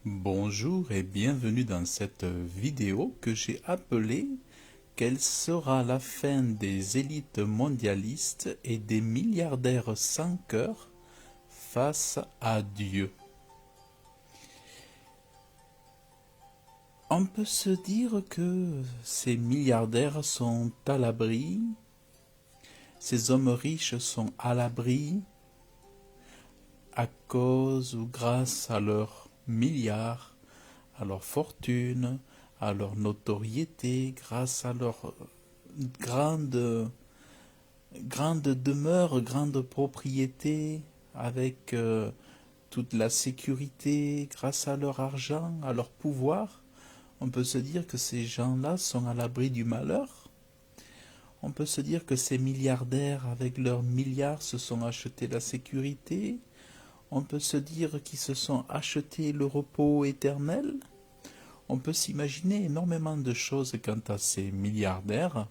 Bonjour et bienvenue dans cette vidéo que j'ai appelée Quelle sera la fin des élites mondialistes et des milliardaires sans cœur face à Dieu? On peut se dire que ces milliardaires sont à l'abri, ces hommes riches sont à l'abri à cause ou grâce à leurs milliards, à leur fortune, à leur notoriété, grâce à leur grande, grande demeure, grande propriété, avec toute la sécurité, grâce à leur argent, à leur pouvoir. On peut se dire que ces gens-là sont à l'abri du malheur. On peut se dire que ces milliardaires, avec leurs milliards, se sont achetés la sécurité. On peut se dire qu'ils se sont achetés le repos éternel. On peut s'imaginer énormément de choses quant à ces milliardaires.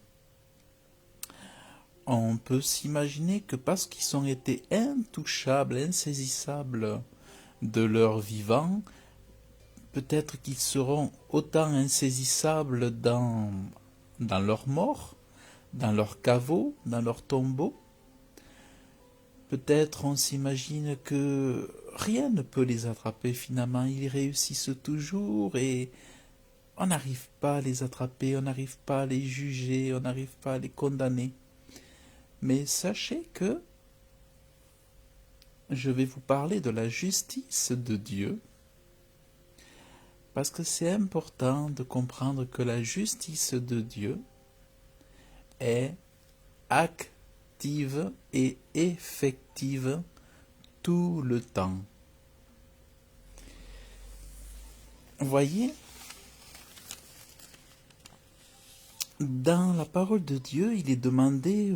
On peut s'imaginer que parce qu'ils ont été intouchables, insaisissables de leur vivant, peut-être qu'ils seront autant insaisissables dans leur mort, dans leur caveau, dans leur tombeau. Peut-être on s'imagine que rien ne peut les attraper finalement, ils réussissent toujours et on n'arrive pas à les attraper, on n'arrive pas à les juger, on n'arrive pas à les condamner. Mais sachez que je vais vous parler de la justice de Dieu, parce que c'est important de comprendre que la justice de Dieu est active et effective tout le temps. Voyez, dans la parole de Dieu, il est demandé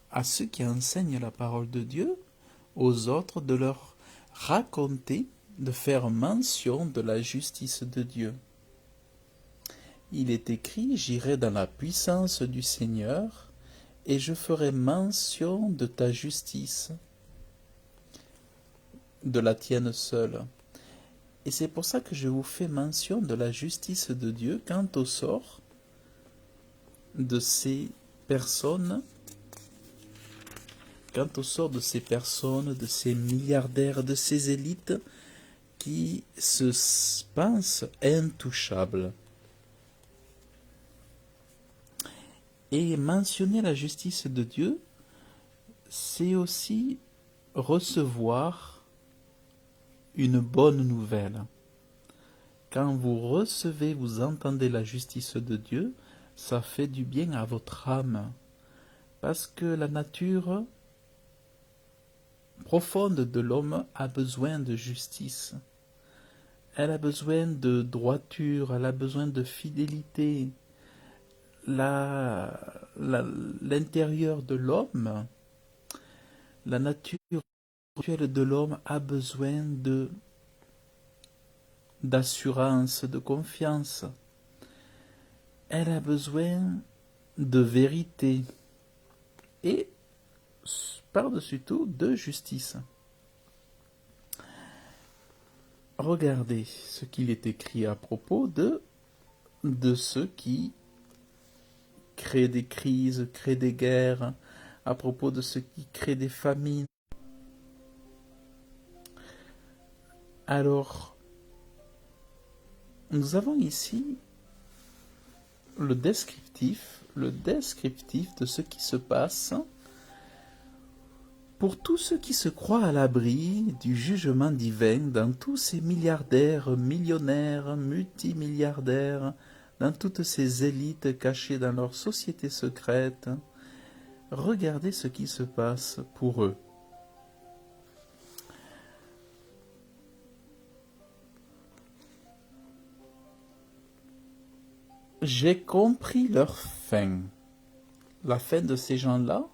à ceux qui enseignent la parole de Dieu, aux autres, de leur raconter, de faire mention de la justice de Dieu. Il est écrit, j'irai dans la puissance du Seigneur, et je ferai mention de ta justice, de la tienne seule. Et c'est pour ça que je vous fais mention de la justice de Dieu quant au sort de ces personnes, de ces milliardaires, de ces élites qui se pensent intouchables. Et mentionner la justice de Dieu, c'est aussi recevoir une bonne nouvelle. Quand vous recevez, vous entendez la justice de Dieu, ça fait du bien à votre âme. Parce que la nature profonde de l'homme a besoin de justice. Elle a besoin de droiture, elle a besoin de fidélité. L'intérieur de l'homme, la nature spirituelle de l'homme a besoin d'assurance, de confiance. Elle a besoin de vérité et, par-dessus tout, de justice. Regardez ce qu'il est écrit à propos de ceux qui créent des crises, créent des guerres, à propos de ceux qui créent des famines. Alors, nous avons ici le descriptif de ce qui se passe pour tous ceux qui se croient à l'abri du jugement divin, dans tous ces milliardaires, millionnaires, multimilliardaires, dans toutes ces élites cachées dans leurs sociétés secrètes. Regardez ce qui se passe pour eux. J'ai compris leur fin. La fin de ces gens-là,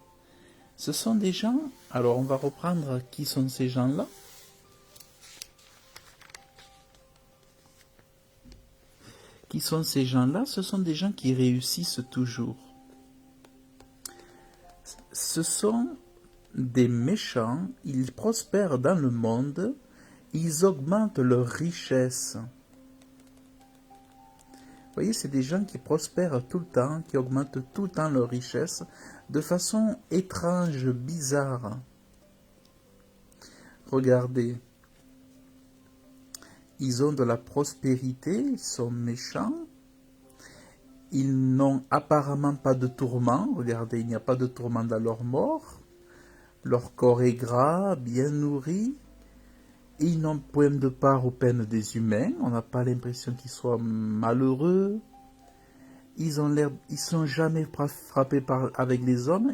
ce sont des gens... Alors on va reprendre qui sont ces gens-là. Qui sont ces gens-là? Ce sont des gens qui réussissent toujours. Ce sont des méchants, ils prospèrent dans le monde, Ils augmentent leur richesse. Vous voyez, c'est des gens qui prospèrent tout le temps, qui augmentent tout le temps leur richesse de façon étrange, bizarre. Regardez, ils ont de la prospérité, ils sont méchants, ils n'ont apparemment pas de tourment. Regardez, il n'y a pas de tourment dans leur mort. Leur corps est gras, bien nourri. Ils n'ont point de part aux peines des humains. On n'a pas l'impression qu'ils soient malheureux. Ils sont jamais frappés avec les hommes.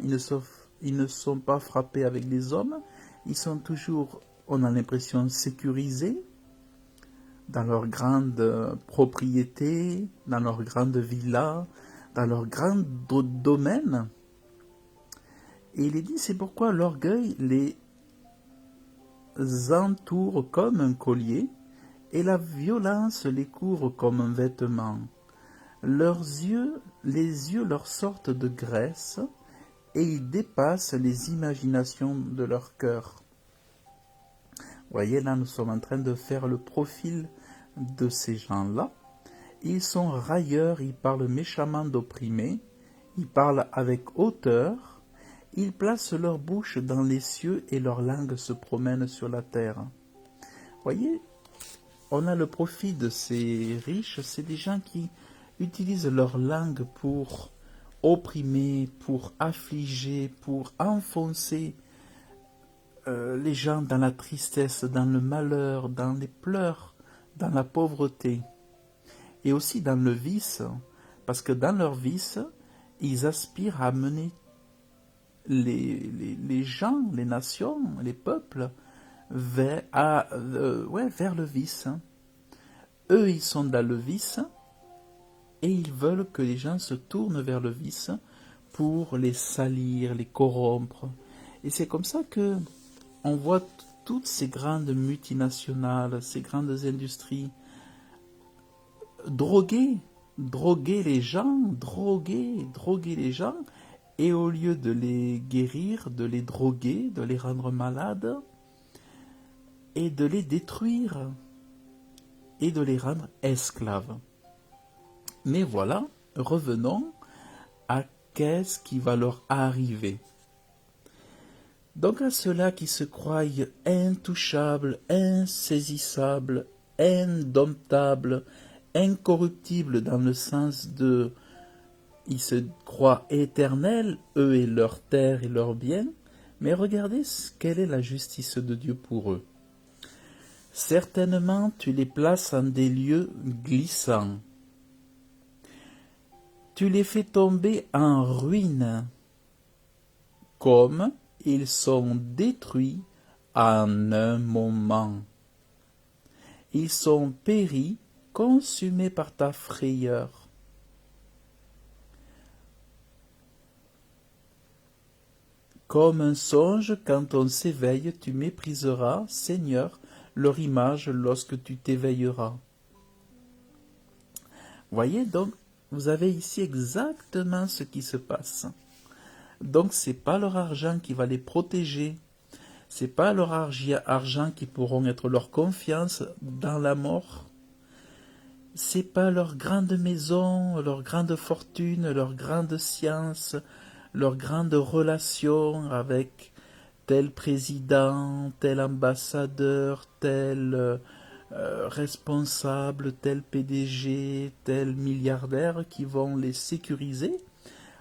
Ils ne sont pas frappés avec les hommes. Ils sont toujours, on a l'impression, sécurisés dans leur grande propriété, dans leur grande villa, dans leur grand domaine. Et il est dit, c'est pourquoi l'orgueil les entoure comme un collier et la violence les couvre comme un vêtement. Les yeux leur sortent de graisse et ils dépassent les imaginations de leur cœur. Vous voyez, là, nous sommes en train de faire le profil de ces gens-là. Ils sont railleurs, ils parlent méchamment d'opprimés, ils parlent avec hauteur, ils placent leur bouche dans les cieux et leur langue se promène sur la terre. Vous voyez, on a le profil de ces riches, c'est des gens qui utilisent leur langue pour opprimer, pour affliger, pour enfoncer les gens dans la tristesse, dans le malheur, dans les pleurs, dans la pauvreté et aussi dans le vice, parce que dans leur vice, ils aspirent à mener les gens, les nations, les peuples vers le vice. Eux, ils sont dans le vice et ils veulent que les gens se tournent vers le vice pour les salir, les corrompre. Et c'est comme ça que on voit toutes ces grandes multinationales, ces grandes industries droguer les gens, droguer les gens, et au lieu de les guérir, de les droguer, de les rendre malades, et de les détruire, et de les rendre esclaves. Mais voilà, revenons à qu'est-ce qui va leur arriver. Donc à ceux-là qui se croient intouchables, insaisissables, indomptables, incorruptibles dans le sens de ils se croient éternels, eux et leur terre et leurs biens, mais regardez quelle est la justice de Dieu pour eux. Certainement tu les places en des lieux glissants. Tu les fais tomber en ruine, comme ils sont détruits en un moment. Ils sont péris, consumés par ta frayeur. Comme un songe, quand on s'éveille, tu mépriseras, Seigneur, leur image lorsque tu t'éveilleras. Voyez donc, vous avez ici exactement ce qui se passe. Donc c'est pas leur argent qui va les protéger, c'est pas leur argent qui pourront être leur confiance dans la mort, c'est pas leur grande maison, leur grande fortune, leur grande science, leur grande relation avec tel président, tel ambassadeur, tel responsable, tel PDG, tel milliardaire qui vont les sécuriser,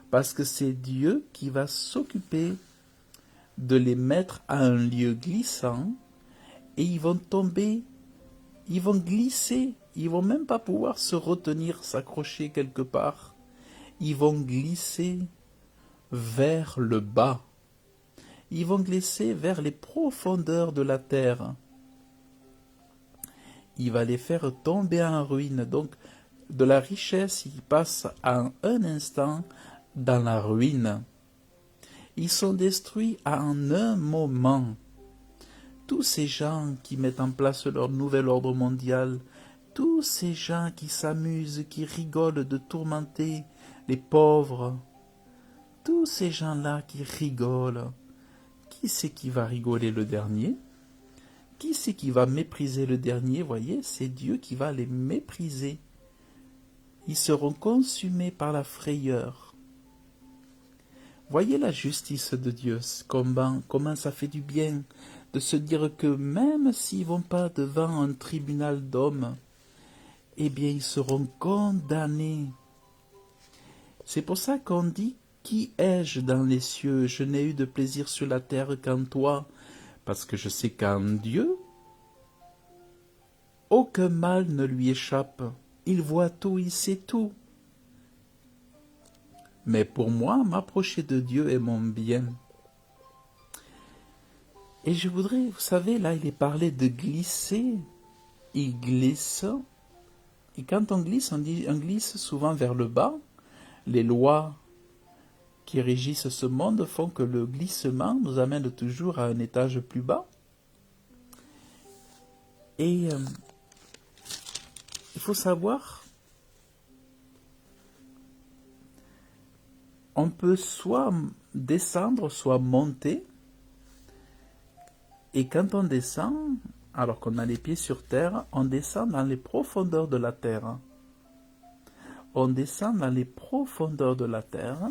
parce que c'est Dieu qui va s'occuper de les mettre à un lieu glissant et ils vont tomber, ils vont glisser, ils vont même pas pouvoir se retenir, s'accrocher quelque part. Ils vont glisser vers le bas. Ils vont glisser vers les profondeurs de la terre. Il va les faire tomber en ruine. Donc, de la richesse, ils passent en un instant dans la ruine. Ils sont détruits en un moment. Tous ces gens qui mettent en place leur nouvel ordre mondial, tous ces gens qui s'amusent, qui rigolent de tourmenter les pauvres, tous ces gens-là qui rigolent, qui c'est qui va rigoler le dernier? Qui c'est qui va mépriser le dernier? Voyez, c'est Dieu qui va les mépriser. Ils seront consumés par la frayeur. Voyez la justice de Dieu, comment ça fait du bien de se dire que même s'ils ne vont pas devant un tribunal d'hommes, eh bien ils seront condamnés. C'est pour ça qu'on dit: qui ai-je dans les cieux? Je n'ai eu de plaisir sur la terre qu'en toi, parce que je sais qu'en Dieu, aucun mal ne lui échappe. Il voit tout, il sait tout. Mais pour moi, m'approcher de Dieu est mon bien. Et je voudrais, vous savez, là, il est parlé de glisser. Il glisse. Et quand on glisse, on glisse souvent vers le bas. Les lois qui régissent ce monde font que le glissement nous amène toujours à un étage plus bas. Et il faut savoir, on peut soit descendre, soit monter. Et quand on descend, alors qu'on a les pieds sur terre, on descend dans les profondeurs de la terre. On descend dans les profondeurs de la terre.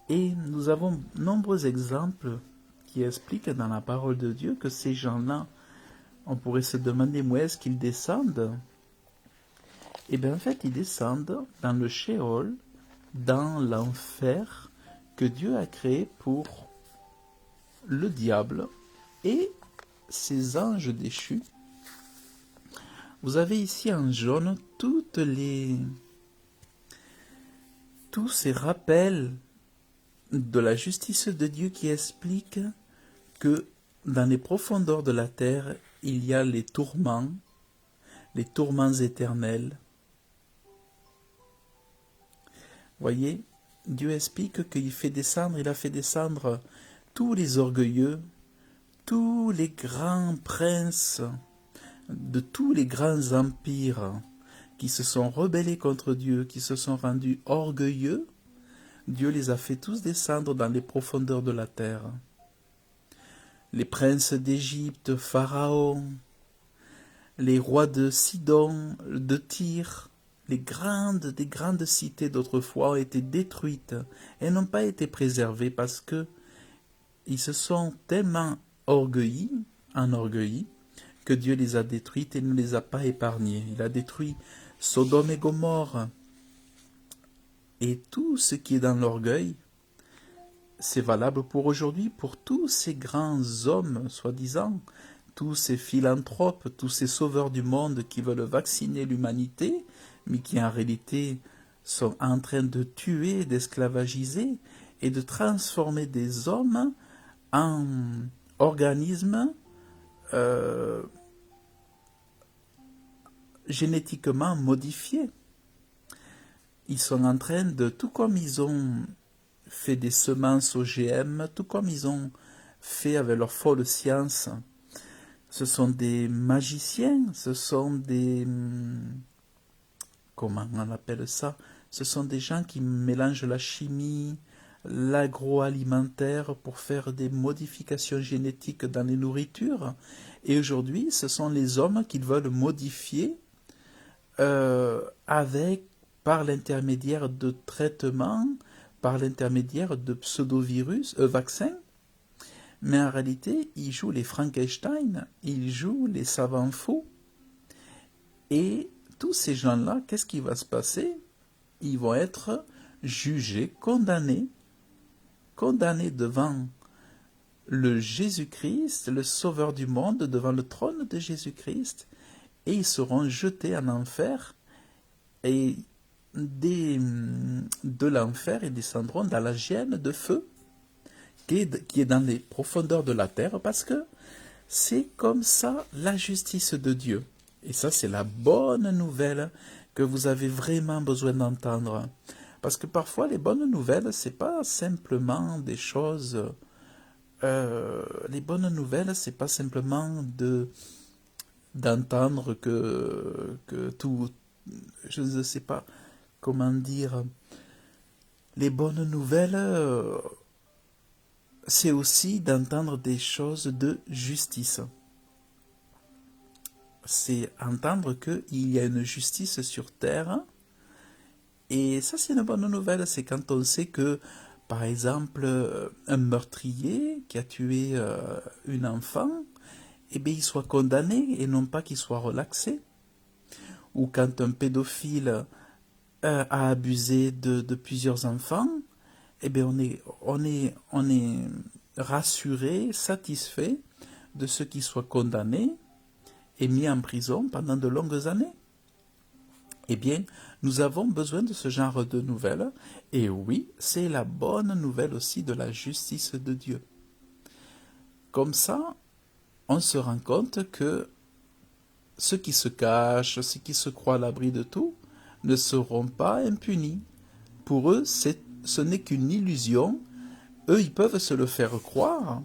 Et nous avons nombreux exemples qui expliquent dans la parole de Dieu que ces gens-là, on pourrait se demander où est-ce qu'ils descendent. Et bien en fait, ils descendent dans le Sheol, dans l'enfer que Dieu a créé pour le diable et ses anges déchus. Vous avez ici en jaune tous ces rappels de la justice de Dieu qui expliquent que dans les profondeurs de la terre, il y a les tourments éternels. Voyez, Dieu explique qu'il il a fait descendre tous les orgueilleux, tous les grands princes de tous les grands empires qui se sont rebellés contre Dieu, qui se sont rendus orgueilleux. Dieu les a fait tous descendre dans les profondeurs de la terre. Les princes d'Égypte, Pharaon, les rois de Sidon, de Tyr, des grandes cités d'autrefois ont été détruites et n'ont pas été préservées parce que ils se sont tellement enorgueillis, que Dieu les a détruites et ne les a pas épargnées. Il a détruit Sodome et Gomorrhe. Et tout ce qui est dans l'orgueil, c'est valable pour aujourd'hui, pour tous ces grands hommes, soi-disant, tous ces philanthropes, tous ces sauveurs du monde qui veulent vacciner l'humanité, mais qui en réalité sont en train de tuer, d'esclavagiser et de transformer des hommes en organismes génétiquement modifiés. Ils sont en train de, tout comme ils ont fait des semences OGM, tout comme ils ont fait avec leur folle science, ce sont des magiciens, ce sont des... comment on appelle ça? Ce sont des gens qui mélangent la chimie, l'agroalimentaire pour faire des modifications génétiques dans les nourritures. Et aujourd'hui, ce sont les hommes qui veulent modifier par l'intermédiaire de traitements, par l'intermédiaire de pseudo-virus, vaccins. Mais en réalité, ils jouent les Frankenstein, ils jouent les savants fous. Et tous ces gens-là, qu'est-ce qui va se passer? Ils vont être jugés, condamnés devant le Jésus-Christ, le Sauveur du monde, devant le trône de Jésus-Christ, et ils seront jetés en enfer, et de l'enfer, ils descendront dans la gêne de feu qui est dans les profondeurs de la terre, parce que c'est comme ça la justice de Dieu. Et ça, c'est la bonne nouvelle que vous avez vraiment besoin d'entendre. Parce que parfois, les bonnes nouvelles, c'est pas simplement des choses... les bonnes nouvelles, c'est pas simplement d'entendre que tout... Je ne sais pas comment dire. Les bonnes nouvelles, c'est aussi d'entendre des choses de justice. c'est entendre qu'il y a une justice sur terre. Et ça, c'est une bonne nouvelle. C'est quand on sait que, par exemple, un meurtrier qui a tué une enfant, eh bien, il soit condamné et non pas qu'il soit relaxé. Ou quand un pédophile a abusé de plusieurs enfants, eh bien, on est rassuré, satisfait de ce qu'il soit condamné et mis en prison pendant de longues années. Eh bien, nous avons besoin de ce genre de nouvelles. Et oui, c'est la bonne nouvelle aussi de la justice de Dieu. Comme ça, on se rend compte que ceux qui se cachent, ceux qui se croient à l'abri de tout, ne seront pas impunis. Pour eux, ce n'est qu'une illusion. Eux, ils peuvent se le faire croire.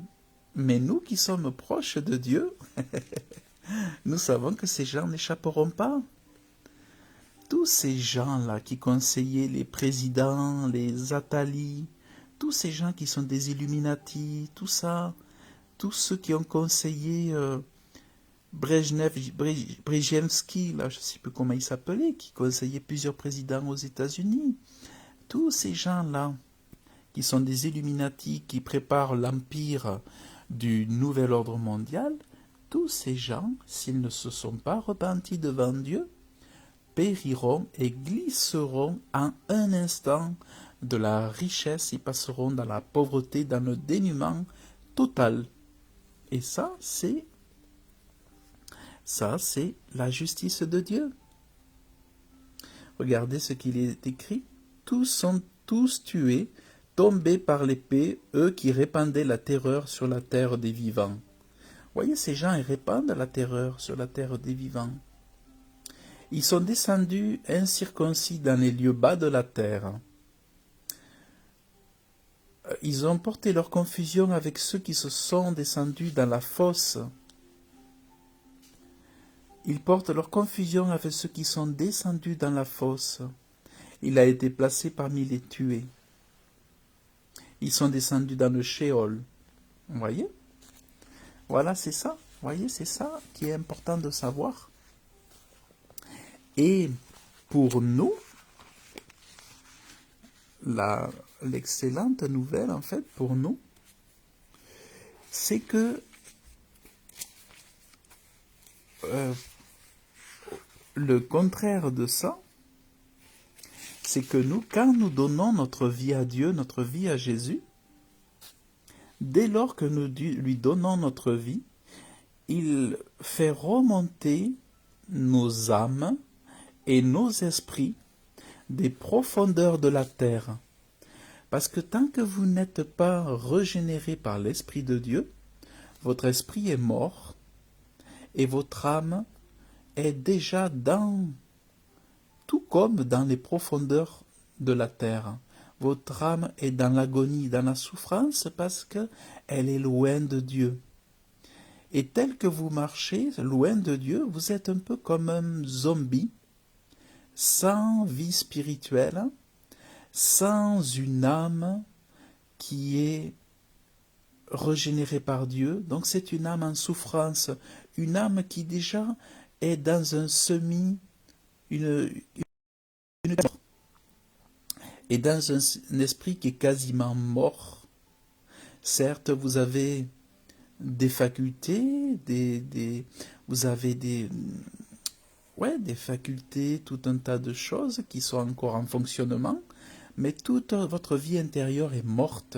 Mais nous qui sommes proches de Dieu, nous savons que ces gens n'échapperont pas. Tous ces gens-là qui conseillaient les présidents, les Attali, tous ces gens qui sont des Illuminati, tout ça, tous ceux qui ont conseillé Brzezinski, là, je ne sais plus comment il s'appelait, qui conseillait plusieurs présidents aux États-Unis, tous ces gens-là qui sont des Illuminati, qui préparent l'empire du nouvel ordre mondial, tous ces gens, s'ils ne se sont pas repentis devant Dieu, périront et glisseront en un instant de la richesse, ils passeront dans la pauvreté, dans le dénuement total. Et ça, c'est la justice de Dieu. Regardez ce qu'il est écrit. Tous sont tous tués, tombés par l'épée, eux qui répandaient la terreur sur la terre des vivants. Voyez, ces gens, ils répandent la terreur sur la terre des vivants. Ils sont descendus incirconcis dans les lieux bas de la terre. Ils ont porté leur confusion avec ceux qui se sont descendus dans la fosse. Ils portent leur confusion avec ceux qui sont descendus dans la fosse. Il a été placé parmi les tués. Ils sont descendus dans le Sheol. Vous voyez? Voilà, c'est ça. Vous voyez, c'est ça qui est important de savoir. Et pour nous, l'excellente nouvelle, en fait, pour nous, c'est que le contraire de ça, c'est que nous, quand nous donnons notre vie à Dieu, notre vie à Jésus, dès lors que nous lui donnons notre vie, il fait remonter nos âmes et nos esprits des profondeurs de la terre. Parce que tant que vous n'êtes pas régénéré par l'Esprit de Dieu, votre esprit est mort et votre âme est déjà tout comme dans les profondeurs de la terre. Votre âme est dans l'agonie, dans la souffrance parce qu'elle est loin de Dieu. Et tel que vous marchez loin de Dieu, vous êtes un peu comme un zombie, sans vie spirituelle, sans une âme qui est régénérée par Dieu. Donc c'est une âme en souffrance, une âme qui déjà est dans un et dans un esprit qui est quasiment mort. Certes, vous avez des facultés, vous avez des facultés, tout un tas de choses qui sont encore en fonctionnement, mais toute votre vie intérieure est morte.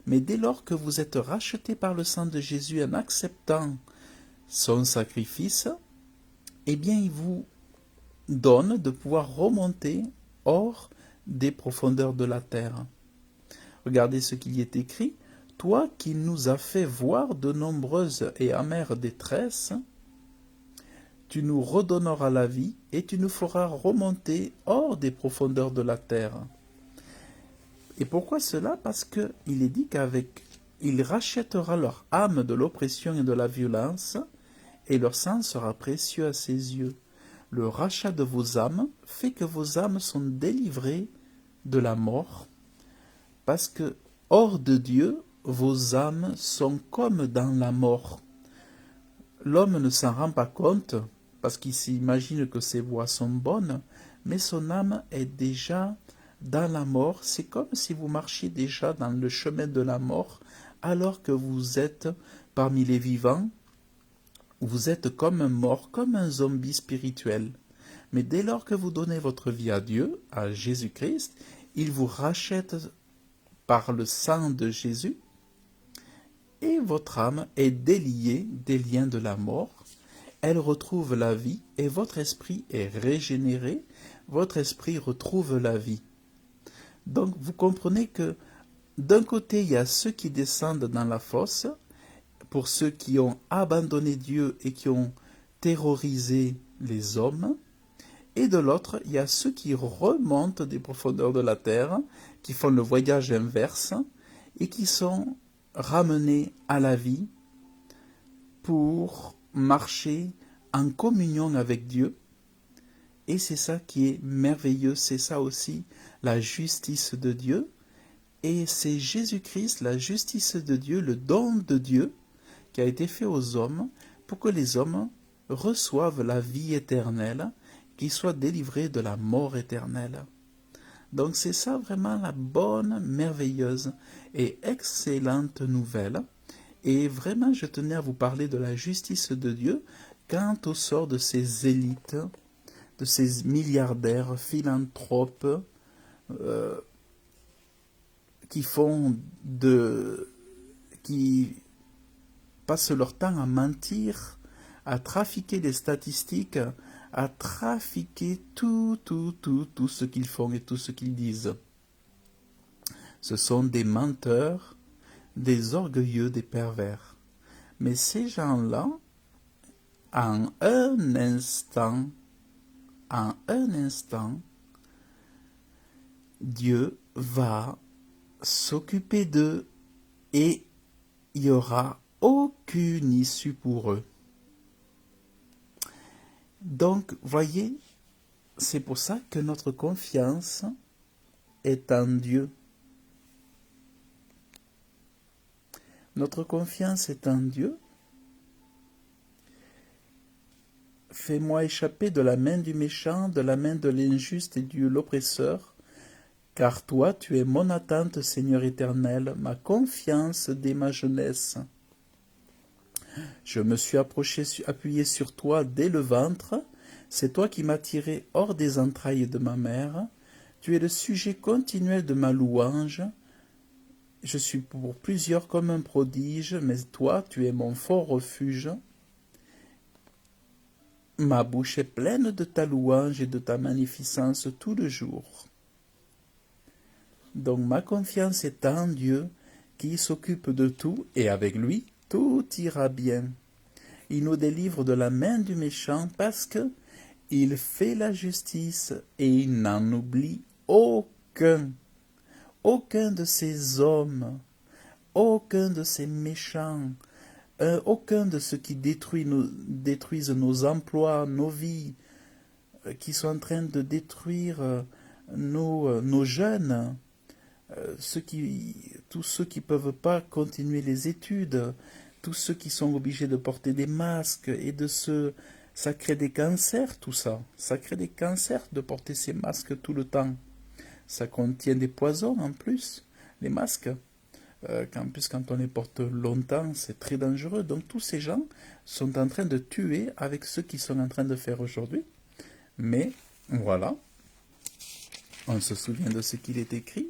Mais dès lors que vous êtes racheté par le sang de Jésus en acceptant son sacrifice, eh bien, il vous donne de pouvoir remonter hors des profondeurs de la terre. Regardez ce qu'il y est écrit. Toi qui nous as fait voir de nombreuses et amères détresses, tu nous redonneras la vie et tu nous feras remonter hors des profondeurs de la terre. Et pourquoi cela? Parce qu'il est dit il rachètera leur âme de l'oppression et de la violence, et leur sang sera précieux à ses yeux. Le rachat de vos âmes fait que vos âmes sont délivrées de la mort, parce que hors de Dieu, vos âmes sont comme dans la mort. L'homme ne s'en rend pas compte, parce qu'il s'imagine que ses voies sont bonnes, mais son âme est déjà dans la mort. C'est comme si vous marchiez déjà dans le chemin de la mort, alors que vous êtes parmi les vivants. Vous êtes comme un mort, comme un zombie spirituel. Mais dès lors que vous donnez votre vie à Dieu, à Jésus-Christ, il vous rachète par le sang de Jésus, et votre âme est déliée des liens de la mort. Elle retrouve la vie et votre esprit est régénéré, votre esprit retrouve la vie. Donc vous comprenez que d'un côté, il y a ceux qui descendent dans la fosse, pour ceux qui ont abandonné Dieu et qui ont terrorisé les hommes, et de l'autre, il y a ceux qui remontent des profondeurs de la terre, qui font le voyage inverse et qui sont ramenés à la vie pour marcher en communion avec Dieu. Et c'est ça qui est merveilleux, c'est ça aussi la justice de Dieu. Et c'est Jésus-Christ, la justice de Dieu, le don de Dieu, qui a été fait aux hommes pour que les hommes reçoivent la vie éternelle, qu'ils soient délivrés de la mort éternelle. Donc c'est ça vraiment la bonne, merveilleuse et excellente nouvelle. Et vraiment, je tenais à vous parler de la justice de Dieu quant au sort de ces élites, de ces milliardaires, philanthropes, qui passent leur temps à mentir, à trafiquer des statistiques, à trafiquer tout ce qu'ils font et tout ce qu'ils disent. Ce sont des menteurs, des orgueilleux, des pervers. Mais ces gens-là, en un instant, Dieu va s'occuper d'eux et il n'y aura aucune issue pour eux. Donc, voyez, c'est pour ça que notre confiance est en Dieu. Notre confiance est en Dieu. Fais-moi échapper de la main du méchant, de la main de l'injuste et de l'oppresseur, car toi, tu es mon attente, Seigneur éternel, ma confiance dès ma jeunesse. Je me suis appuyé sur toi dès le ventre, c'est toi qui m'as tiré hors des entrailles de ma mère, tu es le sujet continuel de ma louange, je suis pour plusieurs comme un prodige, mais toi, tu es mon fort refuge. Ma bouche est pleine de ta louange et de ta magnificence tout le jour. Donc ma confiance est en Dieu qui s'occupe de tout et avec lui, tout ira bien. Il nous délivre de la main du méchant parce que il fait la justice et il n'en oublie aucun. Aucun de ces hommes, aucun de ces méchants, aucun de ceux qui détruisent nos emplois, nos vies, qui sont en train de détruire nos jeunes, tous ceux qui ne peuvent pas continuer les études, tous ceux qui sont obligés de porter des masques et ça crée des cancers, tout ça. Ça crée des cancers de porter ces masques tout le temps. Ça contient des poisons en plus, les masques. En plus, quand on les porte longtemps, c'est très dangereux. Donc tous ces gens sont en train de tuer avec ce qu'ils sont en train de faire aujourd'hui. Mais voilà, on se souvient de ce qu'il est écrit.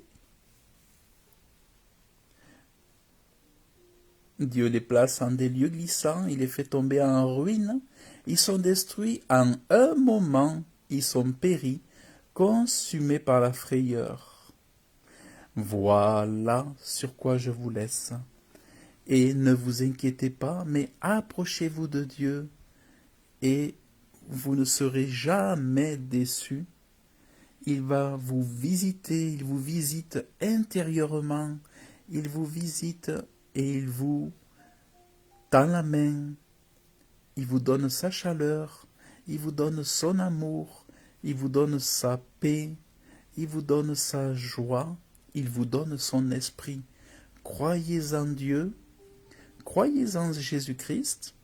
Dieu les place en des lieux glissants, il les fait tomber en ruine. Ils sont détruits en un moment, ils sont péris, consumés par la frayeur. Voilà sur quoi je vous laisse. Et ne vous inquiétez pas, mais approchez-vous de Dieu et vous ne serez jamais déçus. Il va vous visiter, il vous visite intérieurement, il vous visite et il vous tend la main, il vous donne sa chaleur, il vous donne son amour, il vous donne sa paix, il vous donne sa joie, il vous donne son esprit. Croyez en Dieu, croyez en Jésus-Christ,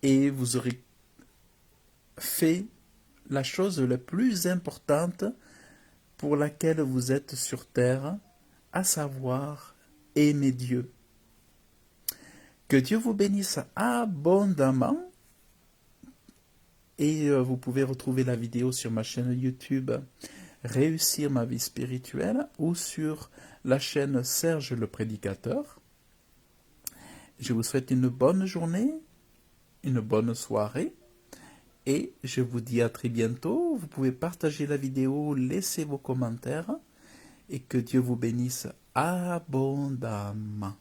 et vous aurez fait la chose la plus importante pour laquelle vous êtes sur terre, à savoir aimer Dieu. Que Dieu vous bénisse abondamment et vous pouvez retrouver la vidéo sur ma chaîne YouTube Réussir ma vie spirituelle ou sur la chaîne Serge le Prédicateur. Je vous souhaite une bonne journée, une bonne soirée et je vous dis à très bientôt. Vous pouvez partager la vidéo, laisser vos commentaires et que Dieu vous bénisse abondamment.